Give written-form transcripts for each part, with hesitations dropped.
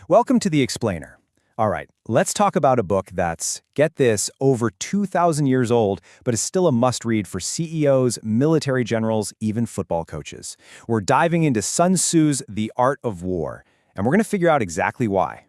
Welcome to The Explainer. All right, let's talk about a book that's, get this, over 2,000 years old, but is still a must-read for CEOs, military generals, even football coaches. We're diving into Sun Tzu's The Art of War, and we're going to figure out exactly why.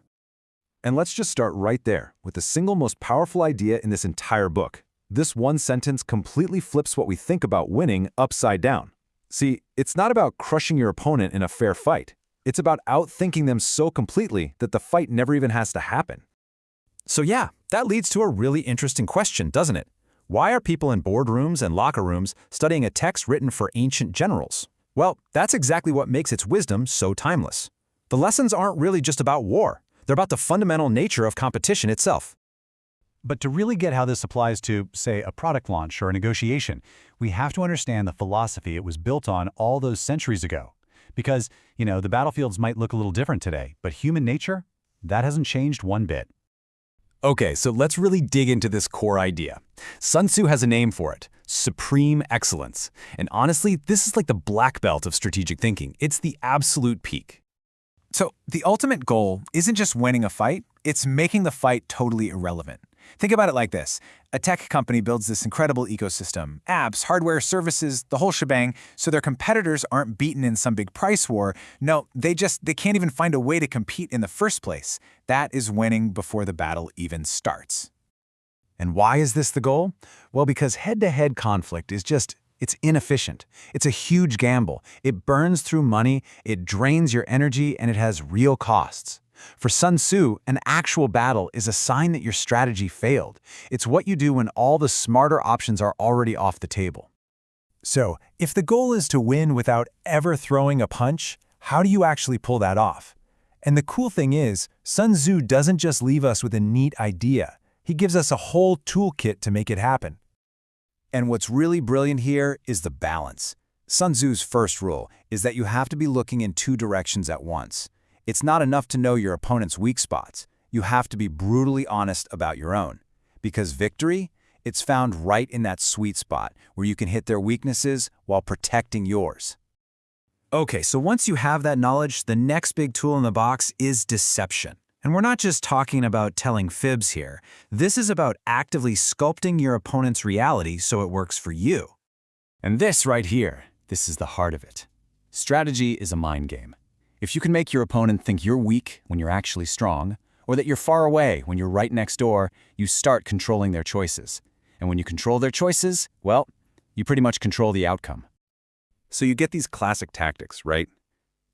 And let's just start right there with the single most powerful idea in this entire book. This one sentence completely flips what we think about winning upside down. See, it's not about crushing your opponent in a fair fight. It's about outthinking them so completely that the fight never even has to happen. So yeah, that leads to a really interesting question, doesn't it? Why are people in boardrooms and locker rooms studying a text written for ancient generals? Well, that's exactly what makes its wisdom so timeless. The lessons aren't really just about war. They're about the fundamental nature of competition itself. But to really get how this applies to, say, a product launch or a negotiation, we have to understand the philosophy it was built on all those centuries ago. Because, the battlefields might look a little different today, but human nature, that hasn't changed one bit. Okay, so let's really dig into this core idea. Sun Tzu has a name for it, supreme excellence. And honestly, this is like the black belt of strategic thinking. It's the absolute peak. So, the ultimate goal isn't just winning a fight, it's making the fight totally irrelevant. Think about it like this. A tech company builds this incredible ecosystem, apps, hardware, services, the whole shebang, so their competitors aren't beaten in some big price war. No, they can't even find a way to compete in the first place. That is winning before the battle even starts. And why is this the goal? Well, because head-to-head conflict is it's inefficient. It's a huge gamble. It burns through money, it drains your energy, and it has real costs. For Sun Tzu, an actual battle is a sign that your strategy failed. It's what you do when all the smarter options are already off the table. So, if the goal is to win without ever throwing a punch, how do you actually pull that off? And the cool thing is, Sun Tzu doesn't just leave us with a neat idea. He gives us a whole toolkit to make it happen. And what's really brilliant here is the balance. Sun Tzu's first rule is that you have to be looking in two directions at once. It's not enough to know your opponent's weak spots. You have to be brutally honest about your own. Because victory, it's found right in that sweet spot where you can hit their weaknesses while protecting yours. Okay, so once you have that knowledge, the next big tool in the box is deception. And we're not just talking about telling fibs here. This is about actively sculpting your opponent's reality so it works for you. And this right here, this is the heart of it. Strategy is a mind game. If you can make your opponent think you're weak when you're actually strong, or that you're far away when you're right next door, you start controlling their choices. And when you control their choices, well, you pretty much control the outcome. So you get these classic tactics, right?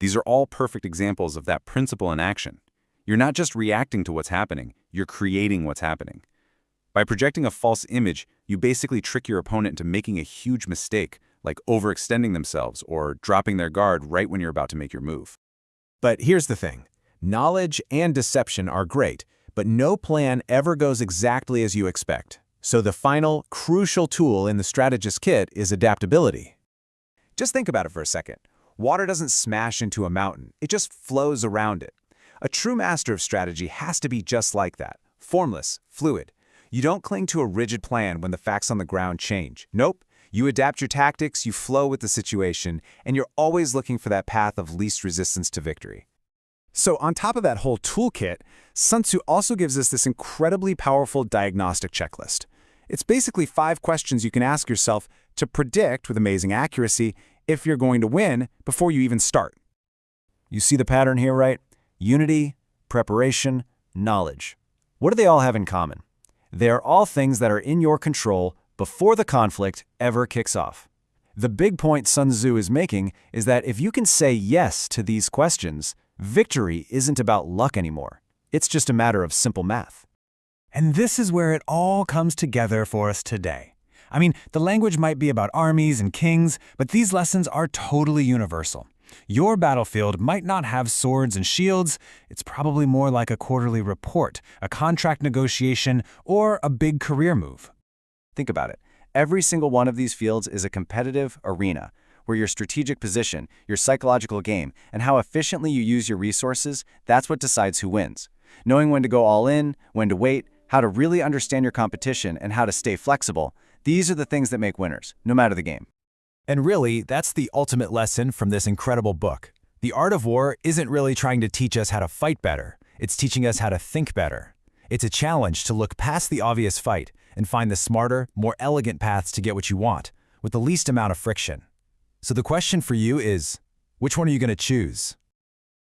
These are all perfect examples of that principle in action. You're not just reacting to what's happening, you're creating what's happening. By projecting a false image, you basically trick your opponent into making a huge mistake, like overextending themselves or dropping their guard right when you're about to make your move. But here's the thing. Knowledge and deception are great, but no plan ever goes exactly as you expect. So the final, crucial tool in the strategist kit is adaptability. Just think about it for a second. Water doesn't smash into a mountain. It just flows around it. A true master of strategy has to be just like that, formless, fluid. You don't cling to a rigid plan when the facts on the ground change. Nope. You adapt your tactics, you flow with the situation, and you're always looking for that path of least resistance to victory. So on top of that whole toolkit, Sun Tzu also gives us this incredibly powerful diagnostic checklist. It's basically 5 questions you can ask yourself to predict with amazing accuracy if you're going to win before you even start. You see the pattern here, right? Unity, preparation, knowledge. What do they all have in common? They are all things that are in your control before the conflict ever kicks off. The big point Sun Tzu is making is that if you can say yes to these questions, victory isn't about luck anymore. It's just a matter of simple math. And this is where it all comes together for us today. I mean, the language might be about armies and kings, but these lessons are totally universal. Your battlefield might not have swords and shields. It's probably more like a quarterly report, a contract negotiation, or a big career move. Think about it. Every single one of these fields is a competitive arena, where your strategic position, your psychological game, and how efficiently you use your resources, that's what decides who wins. Knowing when to go all in, when to wait, how to really understand your competition, and how to stay flexible, these are the things that make winners, no matter the game. And really, that's the ultimate lesson from this incredible book. The Art of War isn't really trying to teach us how to fight better. It's teaching us how to think better. It's a challenge to look past the obvious fight and find the smarter, more elegant paths to get what you want, with the least amount of friction. So the question for you is, which one are you going to choose?